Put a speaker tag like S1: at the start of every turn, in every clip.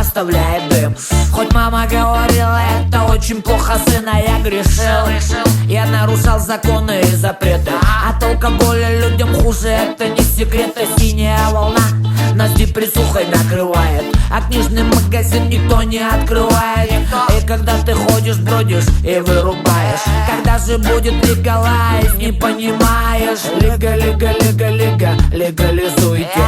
S1: оставляет дым. Хоть мама говорила, это очень плохо, сына, я грешил. Я нарушал законы и запреты. От алкоголя людям хуже, это не секрет. И синяя волна нас депрессухой накрывает, а книжный магазин никто не открывает. И когда ты ходишь, бродишь и вырубаешь, когда же будет легалайз, не понимаешь. Лига, лига, лига, лига, легализуйте.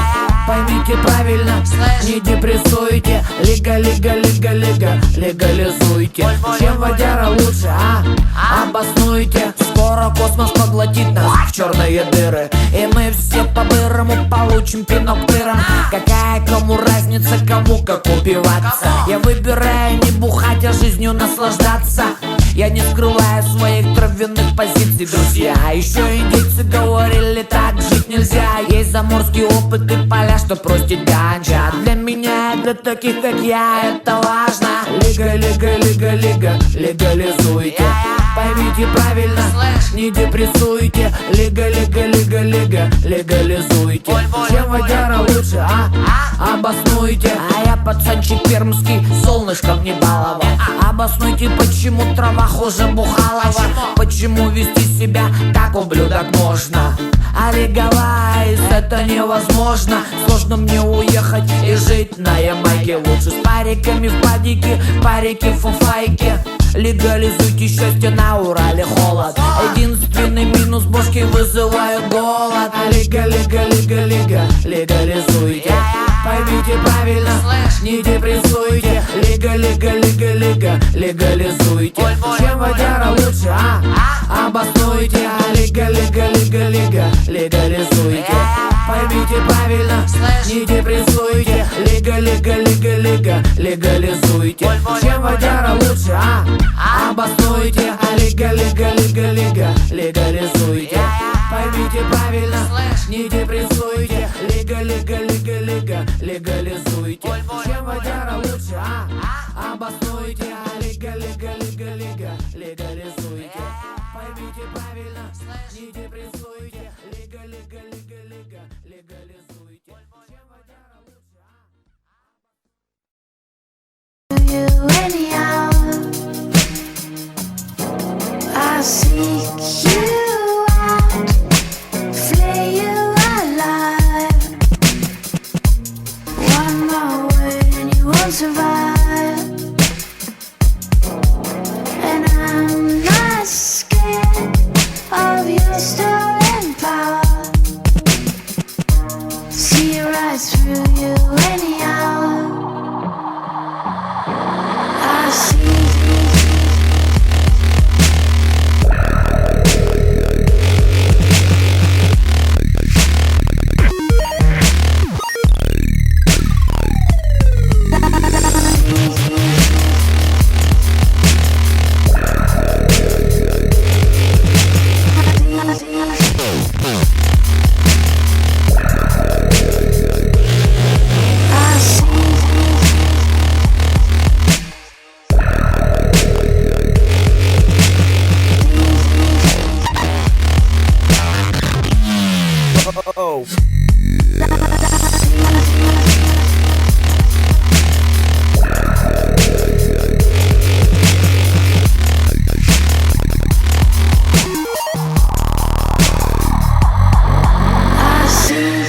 S1: Поймите правильно, не депрессуйте. Лига, лига, лига, лига, легализуйте. Чем водяра лучше, а? Обоснуйте. Скоро космос поглотит нас в черные дыры, и мы все по-бырому получим пинок тыром. Какая кому разница, кому как убиваться? Я выбираю не бухать, а жизнью наслаждаться. Я не скрываю своих травяных позиций, друзья. Еще индейцы говорили, так жить нельзя. Есть заморский опыт и поля, что простит ганджа. Для меня, для таких как я, это важно. Лига, лига, лига, лига, легализуйте. Поймите правильно, не депрессуйте. Лига, лига, лига, лига, легализуйте. Чем водяра лучше, а? Обоснуйте. А я пацанчик пермский, солнышком не баловал. Обоснуйте, почему трава хуже Бухалова. Почему вести себя как ублюдок можно? А легалайз это невозможно. Сложно мне уехать и жить на Ямайке. Лучше с париками в падике, парики в фуфайке. Легализуйте счастье, на Урале холод. Единственный минус, бошки вызывают голод. Лига, лига, лига, лига, легализуйте. Поймите правильно, не депрессуйте. Лига, лига, лига, лига, легализуйте. Чем водяра лучше, а? Обоснуйте. Лига, лига, лига, лига, легализуйте. Поймите правильно, не депрессуйте. Лига, лига, лига, лига, легализуйте. Чем водяра лучше, а? Обоснуйте. Лига, лига, лига, лига, легализуйте. Поймите правильно, не депрессуйте. Лига, лига, лига, лига, легализуйте. Чем водяра лучше, а? Обоснуйте. Лига, лига, лига, лига, легализуйте. Поймите правильно, не депрессуйте. Лига, лига, лига, лига, легализуйте. Чем водяра лучше, а?
S2: You anyhow, I seek you out, flay you alive. One more word and you won't survive. And I'm not scared of your stolen power. See right through you.